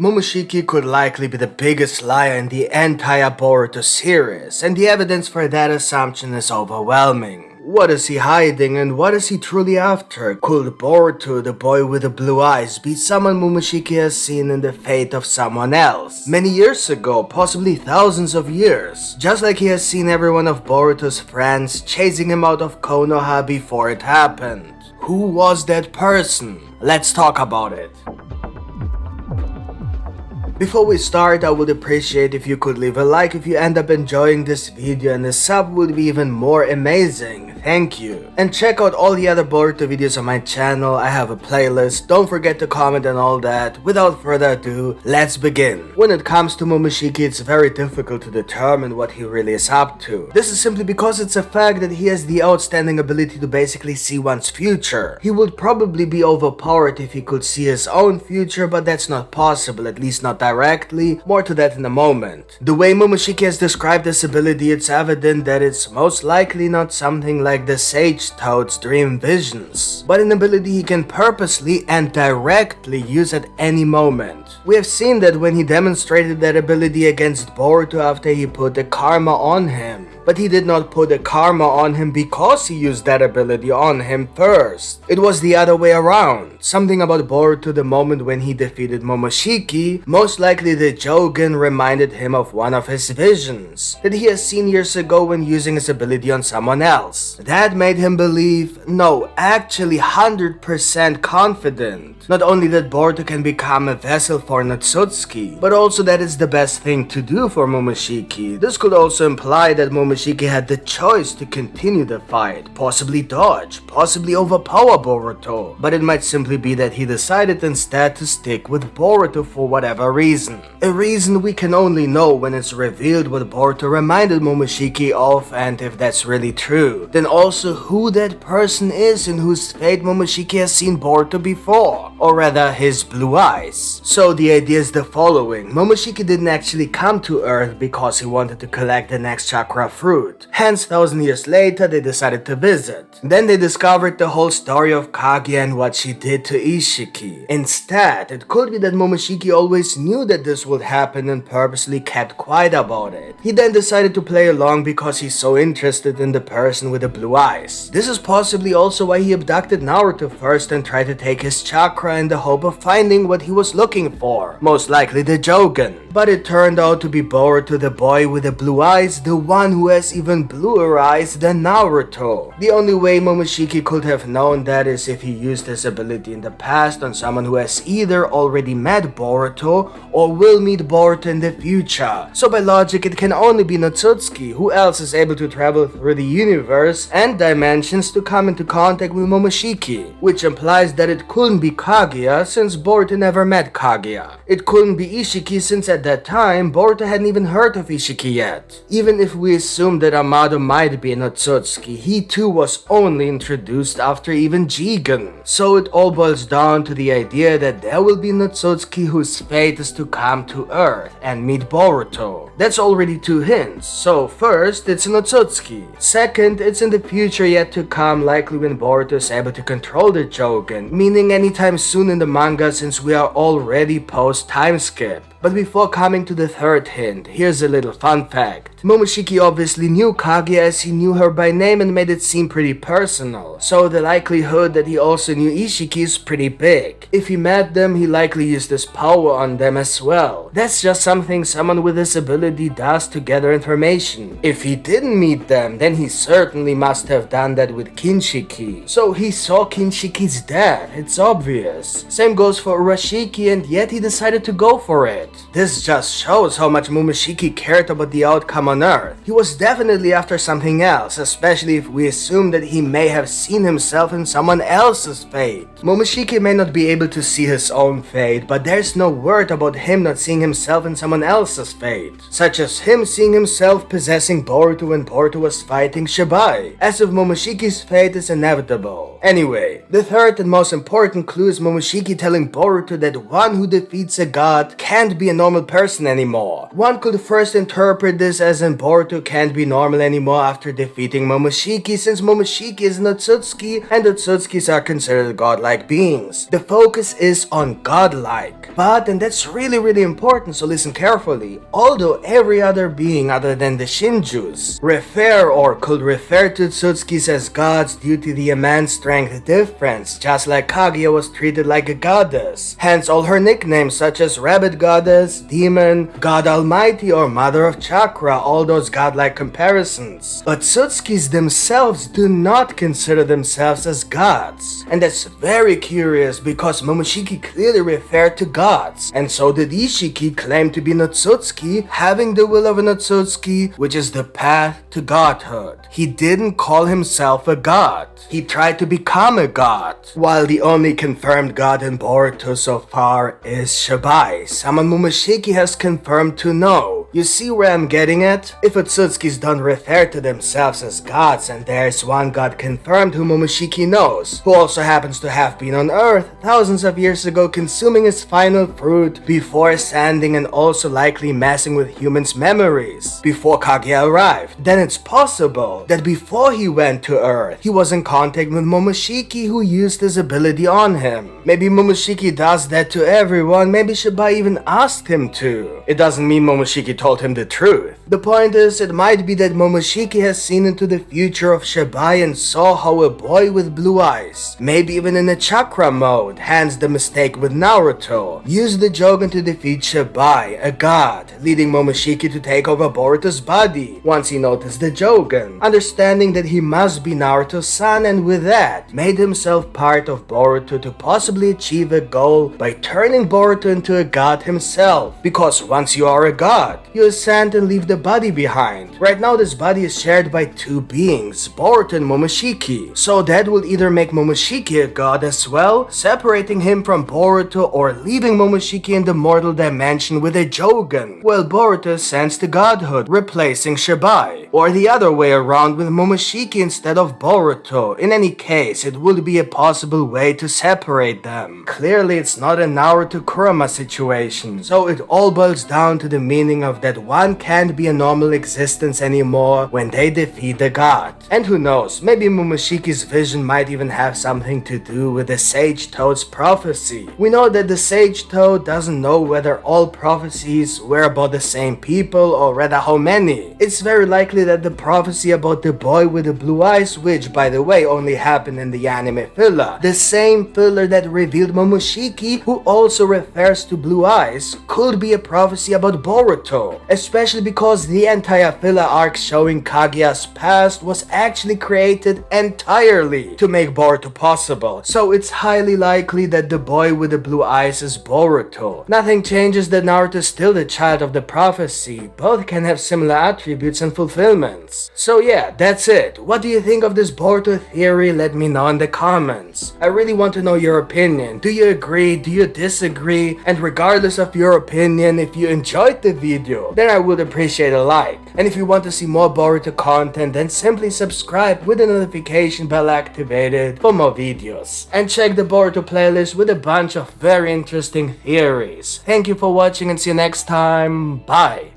Momoshiki could likely be the biggest liar in the entire Boruto series, and the evidence for that assumption is overwhelming. What is he hiding and what is he truly after? Could Boruto, the boy with the blue eyes, be someone Momoshiki has seen in the fate of someone else? Many years ago, possibly thousands of years. Just like he has seen every one of Boruto's friends chasing him out of Konoha before it happened. Who was that person? Let's talk about it. Before we start, I would appreciate if you could leave a like if you end up enjoying this video, and a sub would be even more amazing. Thank you. And check out all the other Boruto videos on my channel. I have a playlist. Don't forget to comment and all that. Without further ado, let's begin. When it comes to Momoshiki, it's very difficult to determine what he really is up to. This is simply because it's a fact that he has the outstanding ability to basically see one's future. He would probably be overpowered if he could see his own future, but that's not possible, at least not directly. More to that in a moment. The way Momoshiki has described this ability, it's evident that it's most likely not something like the Sage Toad's dream visions, but an ability he can purposely and directly use at any moment. We have seen that when he demonstrated that ability against Boruto after he put the karma on him. But he did not put the karma on him because he used that ability on him first. It was the other way around. Something about Boruto the moment when he defeated Momoshiki, most likely the Jogen reminded him of one of his visions that he has seen years ago when using his ability on someone else. That made him believe, no, actually 100% confident, not only that Boruto can become a vessel for Otsutsuki, but also that it's the best thing to do for Momoshiki. This could also imply that Momoshiki had the choice to continue the fight, possibly dodge, possibly overpower Boruto, but it might simply be that he decided instead to stick with Boruto for whatever reason. A reason we can only know when it's revealed what Boruto reminded Momoshiki of, and if that's really true, then also who that person is in whose fate Momoshiki has seen Boruto before, or rather his blue eyes. So the idea is the following: Momoshiki didn't actually come to Earth because he wanted to collect the next chakra fruit. Hence, 1,000 years later, they decided to visit. Then they discovered the whole story of Kaguya and what she did to Ishiki. Instead, it could be that Momoshiki always knew that this would happen and purposely kept quiet about it. He then decided to play along because he's so interested in the person with the blue eyes. This is possibly also why he abducted Naruto first and tried to take his chakra in the hope of finding what he was looking for, most likely the Jogen. But it turned out to be Boruto, the boy with the blue eyes, the one who has even bluer eyes than Naruto. The only way Momoshiki could have known that is if he used his ability in the past on someone who has either already met Boruto or will meet Boruto in the future. So by logic, it can only be Otsutsuki. Who else is able to travel through the universe and dimensions to come into contact with Momoshiki? Which implies that it couldn't be Kaguya, since Boruto never met Kaguya. It couldn't be Ishiki, since at that time Boruto hadn't even heard of Ishiki yet. Even if we assume that Amado might be an Otsutsuki, he too was only introduced after even Jigen. So it all boils down to the idea that there will be an Otsutsuki whose fate is to come to Earth and meet Boruto. That's already two hints. So first, it's an Otsutsuki. Second, it's in the future yet to come, likely when Boruto is able to control the Jogen, meaning anytime soon in the manga since we are already post timeskip. But before coming to the third hint, here's a little fun fact. Momoshiki obviously knew Kaguya as he knew her by name and made it seem pretty personal, so the likelihood that he also knew Ishiki is pretty big. If he met them, he likely used his power on them as well. That's just something someone with this ability does to gather information. If he didn't meet them, then he certainly must have done that with Kinshiki. So he saw Kinshiki's death, it's obvious. Same goes for Urashiki, and yet he decided to go for it. This just shows how much Momoshiki cared about the outcome on Earth. He was definitely after something else, especially if we assume that he may have seen himself in someone else's fate. Momoshiki may not be able to see his own fate, but there's no word about him not seeing himself in someone else's fate, such as him seeing himself possessing Boruto when Boruto was fighting Shibai, as if Momoshiki's fate is inevitable. Anyway, the third and most important clue is Momoshiki telling Boruto that one who defeats a god can't be a normal person anymore. One could first interpret this as in Boruto can't be normal anymore after defeating Momoshiki, since Momoshiki is an Otsutsuki and Otsutsukis are considered godlike beings. The focus is on godlike. But, and that's really important, so listen carefully, although every other being other than the Shinjus refer or could refer to Otsutskis as gods due to the immense strength difference, just like Kaguya was treated like a goddess. Hence all her nicknames such as Rabbit Goddess, Demon, God Almighty or Mother of Chakra, all those godlike comparisons. But Otsutskis themselves do not consider themselves as gods. And that's very curious because Momoshiki clearly referred to gods, and so did Ishiki claim to be an Otsutsuki, having the will of an Otsutsuki, which is the path to godhood. He didn't call himself a god. He tried to become a god. While the only confirmed god in Boruto so far is Shibai, someone Momoshiki has confirmed to know. You see where I'm getting at? If Otsutskis don't refer to themselves as gods and there's one god confirmed who Momoshiki knows, who also happens to have been on Earth thousands of years ago consuming his final fruit before ascending and also likely messing with humans' memories before Kaguya arrived, then it's possible that before he went to Earth, he was in contact with Momoshiki who used his ability on him. Maybe Momoshiki does that to everyone, maybe Shibai even asked him to. It doesn't mean Momoshiki told him the truth. The point is, it might be that Momoshiki has seen into the future of Shibai and saw how a boy with blue eyes, maybe even in a chakra mode, hence the mistake with Naruto, used the Jogan to defeat Shibai, a god, leading Momoshiki to take over Boruto's body once he noticed the Jogan, understanding that he must be Naruto's son, and with that, made himself part of Boruto to possibly achieve a goal by turning Boruto into a god himself, because once you are a god, you ascend and leave the body behind. Right now this body is shared by two beings, Boruto and Momoshiki, so that will either make Momoshiki a god as well, separating him from Boruto, or leaving Momoshiki in the mortal dimension with a Jogan, while Boruto ascends to godhood, replacing Shibai, or the other way around with Momoshiki instead of Boruto. In any case, it would be a possible way to separate them. Clearly it's not a Naruto Kurama situation, so it all boils down to the meaning of that one can't be a normal existence anymore when they defeat the god. And who knows, maybe Momoshiki's vision might even have something to do with the Sage Toad's prophecy. We know that the Sage Toad doesn't know whether all prophecies were about the same people or rather how many. It's very likely that the prophecy about the boy with the blue eyes, which by the way only happened in the anime filler, the same filler that revealed Momoshiki, who also refers to blue eyes, could be a prophecy about Boruto, especially because the entire filler arc showing Kaguya's past was actually created entirely to make Boruto possible, so it's highly likely that the boy with the blue eyes is Boruto. Nothing changes that Naruto is still the child of the prophecy, both can have similar attributes and fulfillments. So yeah, that's it. What do you think of this Boruto theory? Let me know in the comments. I really want to know your opinion. Do you agree? Do you disagree? And regardless of your opinion, if you enjoyed the video, then I would appreciate a like. And if you want to see more Boruto content, then simply subscribe with the notification bell activated for more videos. And check the Boruto playlist with a bunch of very interesting theories. Thank you for watching and see you next time. Bye.